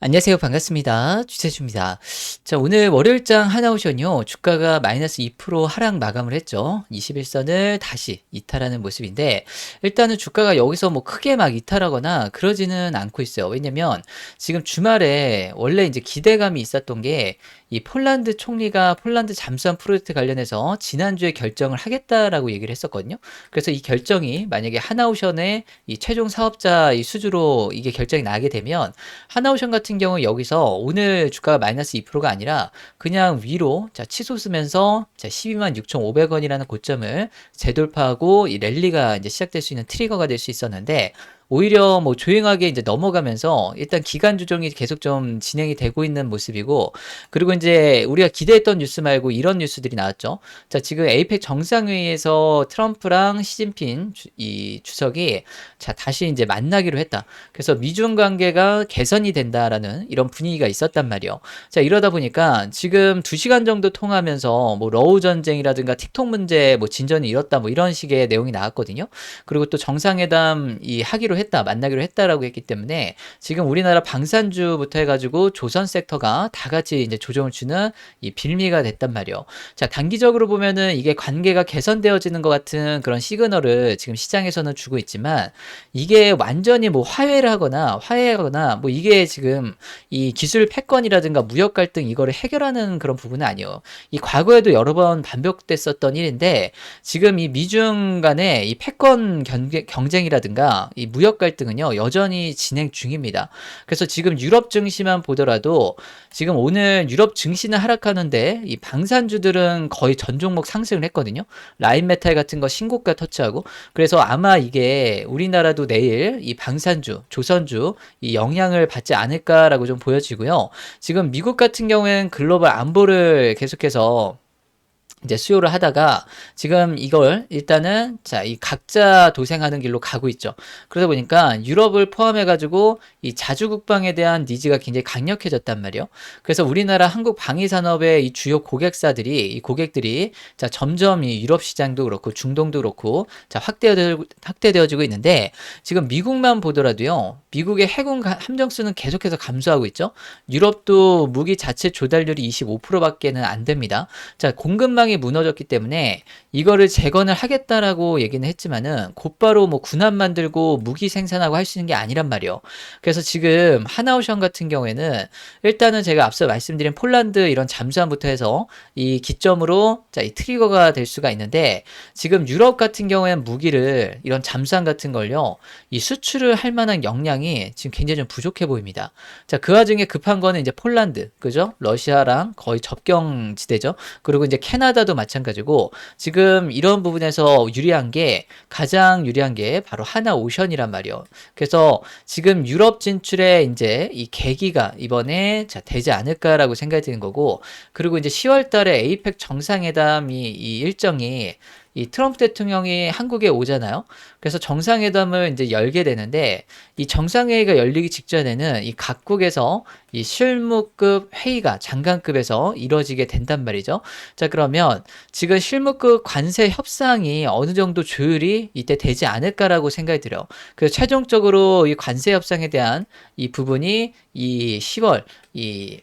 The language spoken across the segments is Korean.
안녕하세요. 반갑습니다. 주세주입니다. 자, 오늘 월요일장 하나오션이요. 주가가 마이너스 2% 하락 마감을 했죠. 21선을 다시 이탈하는 모습인데, 일단은 주가가 여기서 뭐 크게 막 이탈하거나 그러지는 않고 있어요. 왜냐면 지금 주말에 원래 이제 기대감이 있었던 게 이 폴란드 총리가 폴란드 잠수함 프로젝트 관련해서 지난주에 결정을 하겠다라고 얘기를 했었거든요. 그래서 이 결정이 만약에 하나오션의 이 최종 사업자 이 수주로 이게 결정이 나게 되면 하나오션 같은 경우 여기서 오늘 주가가 마이너스 2%가 아니라 그냥 위로 자 치솟으면서 자 12만 6,500원이라는 고점을 재돌파하고 이 랠리가 이제 시작될 수 있는 트리거가 될 수 있었는데 오히려 뭐 조용하게 이제 넘어가면서 일단 기간 조정이 계속 좀 진행이 되고 있는 모습이고, 그리고 이제 우리가 기대했던 뉴스 말고 이런 뉴스들이 나왔죠. 자, 지금 에이펙 정상회의에서 트럼프랑 시진핑 이 주석이 자 다시 이제 만나기로 했다. 그래서 미중 관계가 개선이 된다라는 이런 분위기가 있었단 말이에요. 자, 이러다 보니까 지금 2시간 정도 통하면서 뭐 러우 전쟁이라든가 틱톡 문제 뭐 진전이 이렇다 뭐 이런 식의 내용이 나왔거든요. 그리고 또 정상회담 이 하기로 했다, 만나기로 했다라고 했기 때문에 지금 우리나라 방산주부터 해가지고 조선 섹터가 다 같이 이제 조정을 주는 이 빌미가 됐단 말이에요. 자, 단기적으로 보면은 이게 관계가 개선되어지는 것 같은 그런 시그널을 지금 시장에서는 주고 있지만, 이게 완전히 뭐 화해하거나 뭐 이게 지금 이 기술 패권이라든가 무역 갈등 이거를 해결하는 그런 부분은 아니에요. 이 과거에도 여러 번 반복됐었던 일인데, 지금 이 미중 간의 이 패권 경쟁이라든가 이 무역 갈등은요 여전히 진행 중입니다. 그래서 지금 유럽 증시만 보더라도 지금 오늘 유럽 증시는 하락하는데 이 방산주들은 거의 전 종목 상승을 했거든요. 라인메탈 같은 거 신고가 터치하고, 그래서 아마 이게 우리나라도 내일 이 방산주, 조선주 이 영향을 받지 않을까라고 좀 보여지고요. 지금 미국 같은 경우에는 글로벌 안보를 계속해서 이제 수요를 하다가 지금 이걸 일단은 자, 이 각자 도생하는 길로 가고 있죠. 그러다 보니까 유럽을 포함해 가지고 이 자주 국방에 대한 니즈가 굉장히 강력해졌단 말이에요. 그래서 우리나라 한국 방위 산업의 이 주요 고객사들이 이 고객들이 자, 점점 이 유럽 시장도 그렇고 중동도 그렇고 자, 확대되어지고 있는데, 지금 미국만 보더라도요. 미국의 해군 함정수는 계속해서 감소하고 있죠. 유럽도 무기 자체 조달률이 25%밖에는 안 됩니다. 자, 공급망이 무너졌기 때문에 이거를 재건을 하겠다라고 얘기는 했지만은 곧바로 뭐 군함 만들고 무기 생산하고 할 수 있는 게 아니란 말이에요. 그래서 지금 하나오션 같은 경우에는 일단은 제가 앞서 말씀드린 폴란드 이런 잠수함부터 해서 이 기점으로 자, 이 트리거가 될 수가 있는데, 지금 유럽 같은 경우에는 무기를 이런 잠수함 같은 걸요 이 수출을 할 만한 역량이 지금 굉장히 좀 부족해 보입니다. 자, 그 와중에 급한 거는 이제 폴란드, 그죠? 러시아랑 거의 접경 지대죠. 그리고 이제 캐나다도 마찬가지고, 지금 이런 부분에서 가장 유리한 게 바로 하나오션이란 말이에요. 그래서 지금 유럽 진출에 이제 이 계기가 이번에 자, 되지 않을까라고 생각이 드는 거고, 그리고 이제 10월 달에 에이펙 정상회담이 이 일정이 이 트럼프 대통령이 한국에 오잖아요. 그래서 정상회담을 이제 열게 되는데, 이 정상회의가 열리기 직전에는 이 각국에서 이 실무급 회의가 장관급에서 이루어지게 된단 말이죠. 자, 그러면 지금 실무급 관세 협상이 어느 정도 조율이 이때 되지 않을까라고 생각이 들어요. 그래서 최종적으로 이 관세 협상에 대한 이 부분이 이 10월 이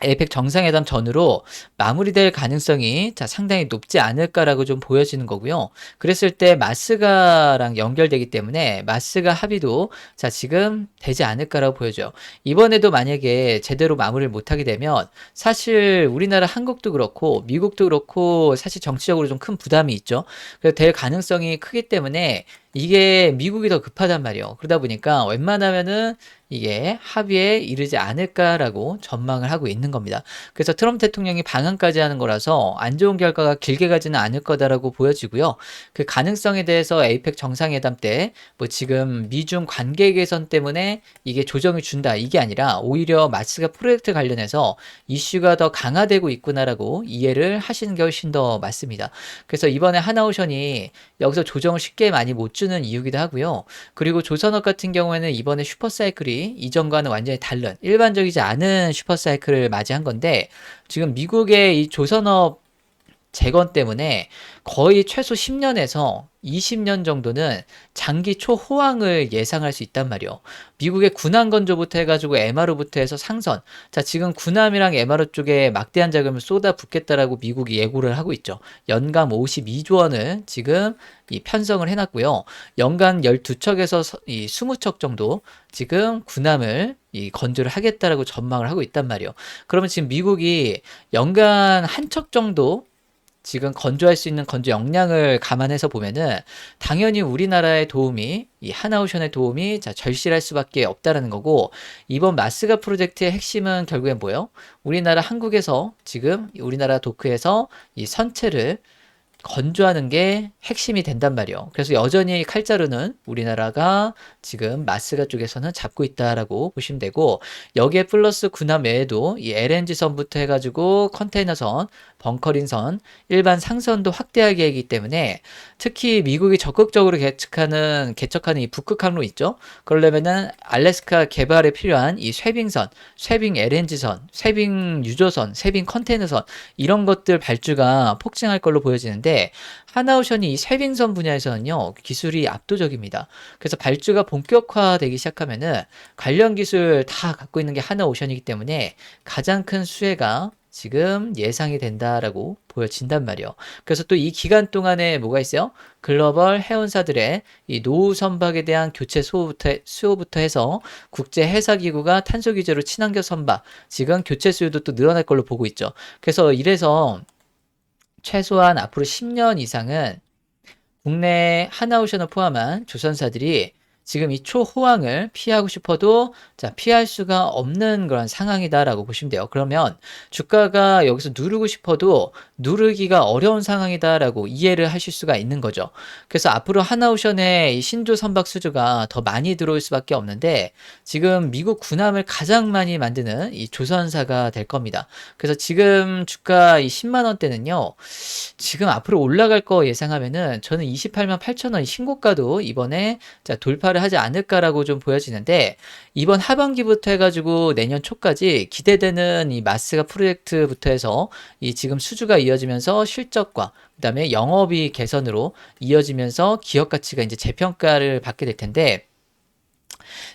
에이펙 정상회담 전으로 마무리될 가능성이 자, 상당히 높지 않을까라고 좀 보여지는 거고요. 그랬을 때 마스가랑 연결되기 때문에 마스가 합의도 자, 지금 되지 않을까라고 보여져요. 이번에도 만약에 제대로 마무리를 못하게 되면 사실 우리나라 한국도 그렇고 미국도 그렇고 사실 정치적으로 좀 큰 부담이 있죠. 그래서 될 가능성이 크기 때문에 이게 미국이 더 급하단 말이에요. 그러다 보니까 웬만하면은 이게 합의에 이르지 않을까라고 전망을 하고 있는 겁니다. 그래서 트럼프 대통령이 방한까지 하는 거라서 안 좋은 결과가 길게 가지는 않을 거다라고 보여지고요. 그 가능성에 대해서 에이펙 정상회담 때 뭐 지금 미중 관계 개선 때문에 이게 조정을 준다 이게 아니라 오히려 마스가 프로젝트 관련해서 이슈가 더 강화되고 있구나라고 이해를 하시는 게 훨씬 더 맞습니다. 그래서 이번에 하나오션이 여기서 조정을 쉽게 많이 못 주는 이유기도 하고요. 그리고 조선업 같은 경우에는 이번에 슈퍼사이클이 이전과는 완전히 다른 일반적이지 않은 슈퍼사이클을 맞이한 건데, 지금 미국의 이 조선업 재건 때문에 거의 최소 10년에서 20년 정도는 장기 초호황을 예상할 수 있단 말이요. 미국의 군함 건조부터 해가지고 MRO부터 해서 상선. 자, 지금 군함이랑 MRO 쪽에 막대한 자금을 쏟아붓겠다라고 미국이 예고를 하고 있죠. 연간 52조 원을 지금 이 편성을 해놨고요. 연간 12척에서 이 20척 정도 지금 군함을 이 건조를 하겠다라고 전망을 하고 있단 말이에요. 그러면 지금 미국이 연간 한 척 정도 지금 건조할 수 있는 건조 역량을 감안해서 보면은 당연히 우리나라의 도움이 이 하나오션의 도움이 자 절실할 수밖에 없다라는 거고 이번 마스가 프로젝트의 핵심은 결국엔 뭐예요? 우리나라 한국에서 지금 우리나라 도크에서 이 선체를 건조하는 게 핵심이 된단 말이에요. 그래서 여전히 칼자루는 우리나라가 지금 마스가 쪽에서는 잡고 있다라고 보시면 되고 여기에 플러스 군함 외에도 이 LNG선부터 해가지고 컨테이너선, 벙커링선, 일반 상선도 확대할 계획이기 때문에 특히 미국이 적극적으로 개척하는 이 북극 항로 있죠. 그러려면은 알래스카 개발에 필요한 이 쇄빙선, 쇄빙 LNG선, 쇄빙 유조선, 쇄빙 컨테이너선 이런 것들 발주가 폭증할 걸로 보여지는데 하나오션이 이 쇄빙선 분야에서는요 기술이 압도적입니다. 그래서 발주가 본격화되기 시작하면은 관련 기술 다 갖고 있는 게 하나오션이기 때문에 가장 큰 수혜가 지금 예상이 된다라고 보여진단 말이에요. 그래서 또 이 기간 동안에 뭐가 있어요? 글로벌 해운사들의 이 노후 선박에 대한 교체 수요부터 해서 국제 해사기구가 탄소 규제로 친환경 선박 지금 교체 수요도 또 늘어날 걸로 보고 있죠. 그래서 이래서 최소한 앞으로 10년 이상은 국내 하나오션을 포함한 조선사들이 지금 이 초호황을 피하고 싶어도 자 피할 수가 없는 그런 상황이다라고 보시면 돼요. 그러면 주가가 여기서 누르고 싶어도 누르기가 어려운 상황이다라고 이해를 하실 수가 있는 거죠. 그래서 앞으로 하나오션의 이 신조 선박 수주가 더 많이 들어올 수밖에 없는데 지금 미국 군함을 가장 많이 만드는 이 조선사가 될 겁니다. 그래서 지금 주가 이 10만 원대는요. 지금 앞으로 올라갈 거 예상하면은 저는 28만 8천 원 신고가도 이번에 자 돌파를 하지 않을까라고 좀 보여지는데 이번 하반기부터 해가지고 내년 초까지 기대되는 이 마스가 프로젝트부터 해서 이 지금 수주가 이어지면서 실적과 그다음에 영업이익 개선으로 이어지면서 기업 가치가 이제 재평가를 받게 될 텐데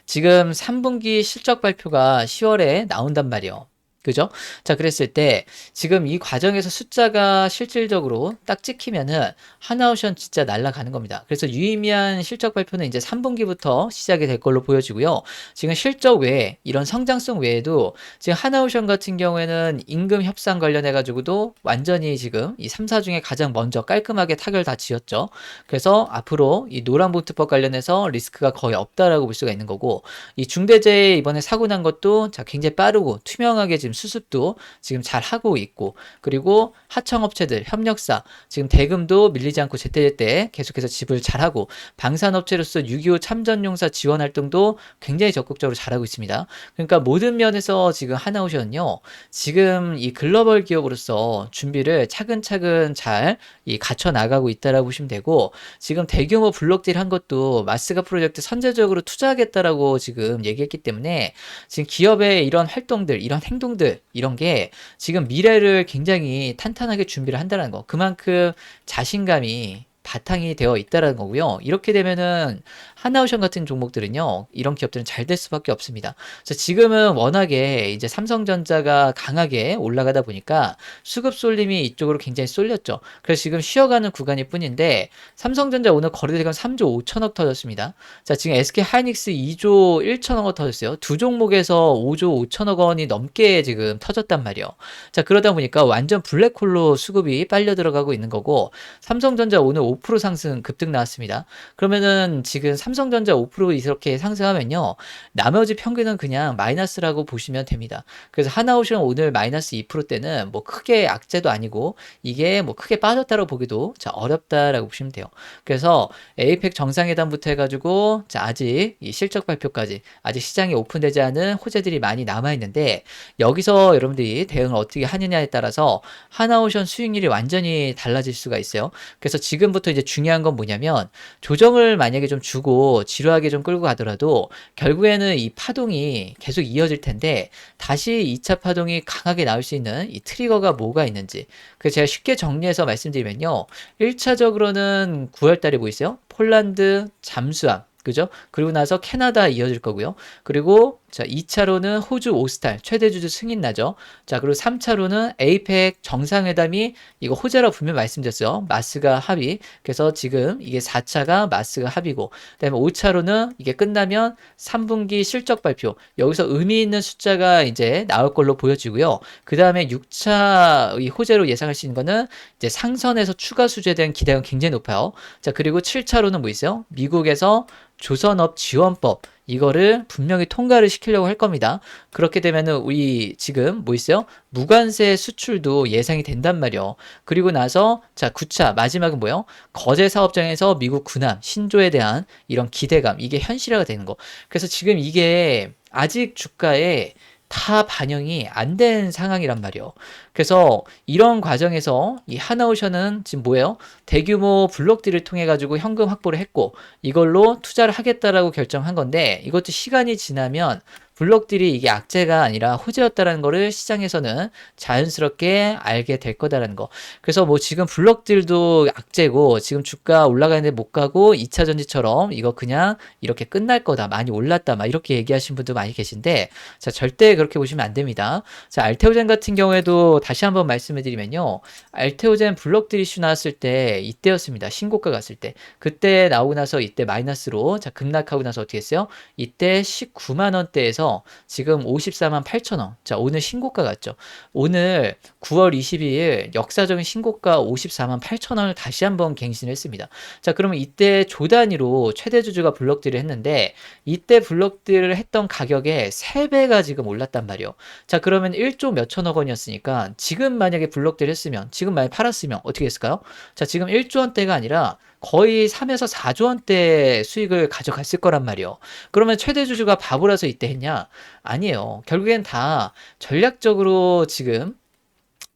지금 3분기 실적 발표가 10월에 나온단 말이에요. 그죠? 자, 그랬을 때 지금 이 과정에서 숫자가 실질적으로 딱 찍히면은 하나오션 진짜 날아가는 겁니다. 그래서 유의미한 실적 발표는 이제 3분기부터 시작이 될 걸로 보여지고요. 지금 실적 외에 이런 성장성 외에도 지금 하나오션 같은 경우에는 임금 협상 관련해 가지고도 완전히 지금 이 3사 중에 가장 먼저 깔끔하게 타결 다 지었죠. 그래서 앞으로 이 노란봉투법 관련해서 리스크가 거의 없다라고 볼 수가 있는 거고 이 중대재해 이번에 사고 난 것도 자 굉장히 빠르고 투명하게 지금 수습도 지금 잘 하고 있고 그리고 하청업체들 협력사 지금 대금도 밀리지 않고 제때제때 계속해서 지불 잘하고 방산업체로서 6.25 참전용사 지원 활동도 굉장히 적극적으로 잘하고 있습니다. 그러니까 모든 면에서 지금 하나오션은요 지금 이 글로벌 기업으로서 준비를 차근차근 잘 이 갖춰 나가고 있다라고 보시면 되고 지금 대규모 블록딜 한 것도 마스가 프로젝트 선제적으로 투자하겠다라고 지금 얘기했기 때문에 지금 기업의 이런 활동들 이런 행동들 이런 게 지금 미래를 굉장히 탄탄하게 준비를 한다는 거. 그만큼 자신감이 바탕이 되어 있다는 거고요. 이렇게 되면은 하나오션 같은 종목들은요, 이런 기업들은 잘 될 수밖에 없습니다. 그래서 지금은 워낙에 이제 삼성전자가 강하게 올라가다 보니까 수급 쏠림이 이쪽으로 굉장히 쏠렸죠. 그래서 지금 쉬어가는 구간일 뿐인데 삼성전자 오늘 거래대금 3조 5천억 터졌습니다. 자, 지금 SK 하이닉스 2조 1천억 원 터졌어요. 두 종목에서 5조 5천억 원이 넘게 지금 터졌단 말이에요. 자, 그러다 보니까 완전 블랙홀로 수급이 빨려 들어가고 있는 거고 삼성전자 오늘 5% 상승 급등 나왔습니다. 그러면은 지금 삼성전자 5% 이렇게 상승하면요. 나머지 평균은 그냥 마이너스라고 보시면 됩니다. 그래서 하나오션 오늘 마이너스 2%대는 뭐 크게 악재도 아니고 이게 뭐 크게 빠졌다고 보기도 자 어렵다라고 보시면 돼요. 그래서 에이펙 정상회담부터 해가지고 자 아직 이 실적 발표까지 아직 시장이 오픈되지 않은 호재들이 많이 남아 있는데 여기서 여러분들이 대응을 어떻게 하느냐에 따라서 하나오션 수익률이 완전히 달라질 수가 있어요. 그래서 지금부터 여기서부터 이제 중요한 건 뭐냐면 조정을 만약에 좀 주고 지루하게 좀 끌고 가더라도 결국에는 이 파동이 계속 이어질 텐데 다시 2차 파동이 강하게 나올 수 있는 이 트리거가 뭐가 있는지. 그래서 제가 쉽게 정리해서 말씀드리면요. 1차적으로는 9월 달에 뭐 있어요? 폴란드 잠수함. 그죠? 그리고 나서 캐나다 이어질 거고요. 그리고 자, 2차로는 호주 오스탈 최대 주주 승인 나죠. 자, 그리고 3차로는 에이펙 정상회담이 이거 호재라고 분명히 말씀드렸어요. 마스가 합의. 그래서 지금 이게 4차가 마스가 합의고, 그다음에 5차로는 이게 끝나면 3분기 실적 발표. 여기서 의미 있는 숫자가 이제 나올 걸로 보여지고요. 그다음에 6차 이 호재로 예상할 수 있는 거는 이제 상선에서 추가 수주에 대한 기대가 굉장히 높아요. 자, 그리고 7차로는 뭐 있어요? 미국에서 조선업 지원법 이거를 분명히 통과를 시키려고 할 겁니다. 그렇게 되면은 우리 지금 뭐 있어요? 무관세 수출도 예상이 된단 말이요. 그리고 나서 자 9차 마지막은 뭐예요? 거제 사업장에서 미국 군함 신조에 대한 이런 기대감 이게 현실화가 되는 거. 그래서 지금 이게 아직 주가에 다 반영이 안 된 상황이란 말이에요. 그래서 이런 과정에서 이 하나오션은 지금 뭐예요? 대규모 블록들을 통해 가지고 현금 확보를 했고 이걸로 투자를 하겠다라고 결정한 건데 이것도 시간이 지나면 블록들이 이게 악재가 아니라 호재였다라는 거를 시장에서는 자연스럽게 알게 될 거다라는 거. 그래서 뭐 지금 블록들도 악재고 지금 주가 올라가는데 못 가고 2차 전지처럼 이거 그냥 이렇게 끝날 거다. 많이 올랐다. 막 이렇게 얘기하시는 분도 많이 계신데 자, 절대 그렇게 보시면 안 됩니다. 자, 알테오젠 같은 경우에도 다시 한번 말씀을 드리면요. 알테오젠 블록들 이슈 나왔을 때 이때였습니다. 신고가 갔을 때. 그때 나오고 나서 이때 마이너스로 자, 급락하고 나서 어떻게 했어요? 이때 19만 원대에서 지금 54만 8천 원. 자, 오늘 신고가 갔죠. 오늘 9월 22일 역사적인 신고가 54만 8천 원을 다시 한번 갱신했습니다. 자, 그러면 이때 조 단위로 최대 주주가 블록들을 했는데 이때 블록들을 했던 가격의 3배가 지금 올랐단 말이에요. 자, 그러면 1조 몇천억 원이었으니까 지금 만약에 블록들 했으면 지금 만약에 팔았으면 어떻게 했을까요? 자, 지금 1조 원대가 아니라 거의 3에서 4조 원대 수익을 가져갔을 거란 말이에요. 그러면 최대 주주가 바보라서 이때 했냐? 아니에요. 결국엔 다 전략적으로 지금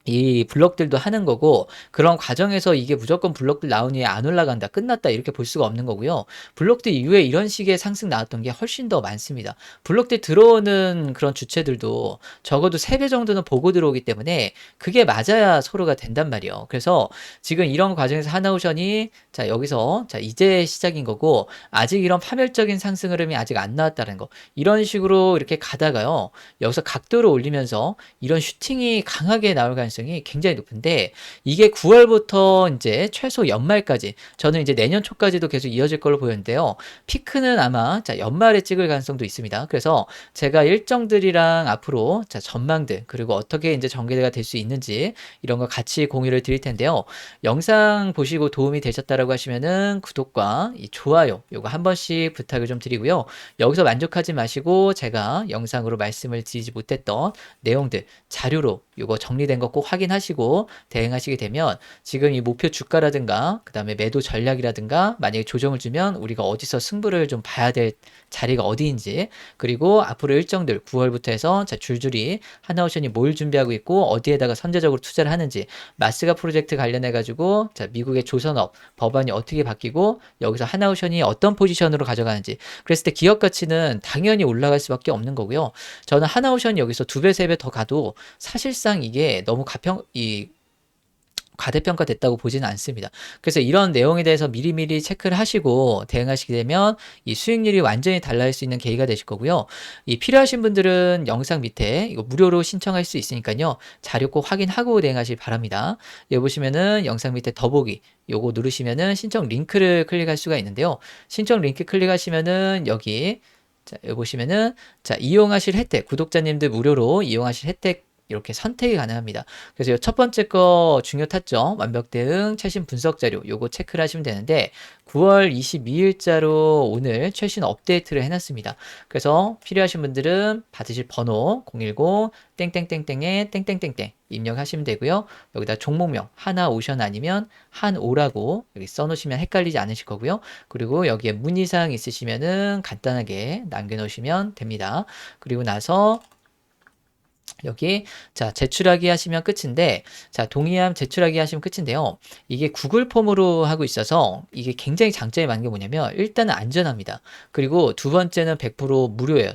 이 블록들도 하는 거고 그런 과정에서 이게 무조건 블록들 나오니 안 올라간다 끝났다 이렇게 볼 수가 없는 거고요. 블록들 이후에 이런 식의 상승 나왔던 게 훨씬 더 많습니다. 블록들 들어오는 그런 주체들도 적어도 3배 정도는 보고 들어오기 때문에 그게 맞아야 서로가 된단 말이에요. 그래서 지금 이런 과정에서 하나오션이 자 여기서 자 이제 시작인 거고 아직 이런 파멸적인 상승 흐름이 아직 안 나왔다는 거 이런 식으로 이렇게 가다가요. 여기서 각도를 올리면서 이런 슈팅이 강하게 나올 가능성이 굉장히 높은데 이게 9월부터 이제 최소 연말까지 저는 이제 내년 초까지도 계속 이어질 걸로 보였는데요. 피크는 아마 자 연말에 찍을 가능성도 있습니다. 그래서 제가 일정들이랑 앞으로 자 전망들 그리고 어떻게 이제 전개가 될 수 있는지 이런 거 같이 공유를 드릴 텐데요. 영상 보시고 도움이 되셨다라고 하시면은 구독과 이 좋아요 요거 한 번씩 부탁을 좀 드리고요. 여기서 만족하지 마시고 제가 영상으로 말씀을 드리지 못했던 내용들 자료로 요거 정리된 거 꼭 확인하시고 대응하시게 되면 지금 이 목표 주가라든가 그 다음에 매도 전략이라든가 만약에 조정을 주면 우리가 어디서 승부를 좀 봐야 될 자리가 어디인지 그리고 앞으로 일정들 9월부터 해서 자 줄줄이 하나오션이 뭘 준비하고 있고 어디에다가 선제적으로 투자를 하는지 마스가 프로젝트 관련해 가지고 자 미국의 조선업 법안이 어떻게 바뀌고 여기서 하나오션이 어떤 포지션으로 가져가는지 그랬을 때 기업 가치는 당연히 올라갈 수밖에 없는 거고요. 저는 하나오션이 여기서 2배, 3배 더 가도 사실상 이게 너무 과대평가됐다고 보지는 않습니다. 그래서 이런 내용에 대해서 미리미리 체크를 하시고 대응하시게 되면 이 수익률이 완전히 달라질 수 있는 계기가 되실 거고요. 이 필요하신 분들은 영상 밑에 이거 무료로 신청할 수 있으니까요. 자료 꼭 확인하고 대응하시기 바랍니다. 여기 보시면은 영상 밑에 더보기 요거 누르시면은 신청 링크를 클릭할 수가 있는데요. 신청 링크 클릭하시면은 여기 자, 여기 보시면은 자, 이용하실 혜택 구독자님들 무료로 이용하실 혜택 이렇게 선택이 가능합니다. 그래서 첫 번째 거 중요 타점, 완벽 대응, 최신 분석 자료 요거 체크를 하시면 되는데 9월 22일자로 오늘 최신 업데이트를 해놨습니다. 그래서 필요하신 분들은 받으실 번호 010 땡땡땡땡에 땡땡땡땡 입력하시면 되고요. 여기다 종목명 하나오션 아니면 한오라고 여기 써놓으시면 헷갈리지 않으실 거고요. 그리고 여기에 문의사항 있으시면은 간단하게 남겨놓으시면 됩니다. 그리고 나서 여기 자 제출하기 하시면 끝인데 자 동의함 제출하기 하시면 끝인데요. 이게 구글 폼으로 하고 있어서 이게 굉장히 장점이 많은 게 뭐냐면 일단은 안전합니다. 그리고 두 번째는 100% 무료예요.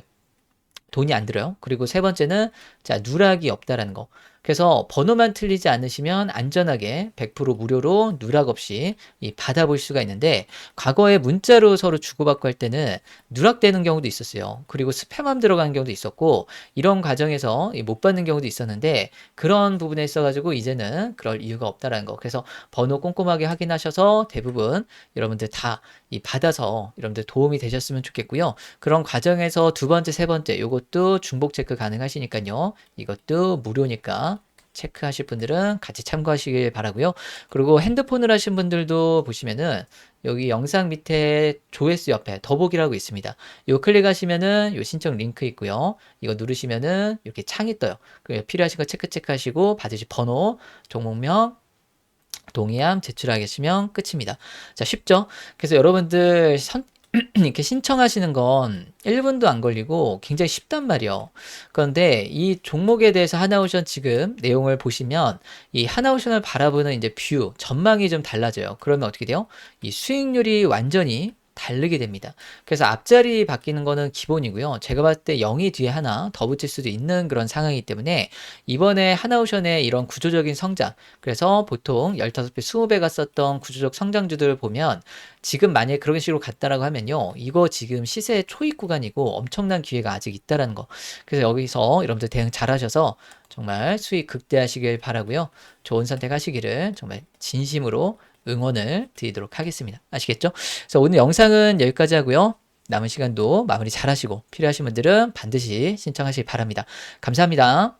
돈이 안 들어요. 그리고 세 번째는 자 누락이 없다라는 거. 그래서 번호만 틀리지 않으시면 안전하게 100% 무료로 누락 없이 받아볼 수가 있는데 과거에 문자로 서로 주고받고 할 때는 누락되는 경우도 있었어요. 그리고 스팸함 들어가는 경우도 있었고 이런 과정에서 못 받는 경우도 있었는데 그런 부분에 있어가지고 이제는 그럴 이유가 없다라는 거. 그래서 번호 꼼꼼하게 확인하셔서 대부분 여러분들 다 받아서 여러분들 도움이 되셨으면 좋겠고요. 그런 과정에서 두 번째, 세 번째 요것도 중복 체크 가능하시니까요. 이것도 무료니까 체크하실 분들은 같이 참고하시길 바라고요. 그리고 핸드폰을 하신 분들도 보시면은 여기 영상 밑에 조회수 옆에 더보기라고 있습니다. 요 클릭하시면은 요 신청 링크 있고요. 이거 누르시면은 이렇게 창이 떠요. 필요하신 거 체크하시고 받으실 번호, 종목명, 동의함 제출하시면 끝입니다. 자, 쉽죠? 그래서 여러분들 이렇게 신청하시는 건 1분도 안 걸리고 굉장히 쉽단 말이에요. 그런데 이 종목에 대해서 하나오션 지금 내용을 보시면 이 하나오션을 바라보는 이제 뷰, 전망이 좀 달라져요. 그러면 어떻게 돼요? 이 수익률이 완전히 다르게 됩니다. 그래서 앞자리 바뀌는 거는 기본이고요. 제가 봤을 때 0이 뒤에 하나 더 붙일 수도 있는 그런 상황이기 때문에 이번에 하나오션의 이런 구조적인 성장, 그래서 보통 15배, 20배 갔었던 구조적 성장주들을 보면 지금 만약에 그런 식으로 갔다라고 하면요. 이거 지금 시세 초입 구간이고 엄청난 기회가 아직 있다라는 거. 그래서 여기서 여러분들 대응 잘 하셔서 정말 수익 극대화하시길 바라고요. 좋은 선택하시기를 정말 진심으로 응원을 드리도록 하겠습니다. 아시겠죠? 그래서 오늘 영상은 여기까지 하고요. 남은 시간도 마무리 잘 하시고 필요하신 분들은 반드시 신청하시기 바랍니다. 감사합니다.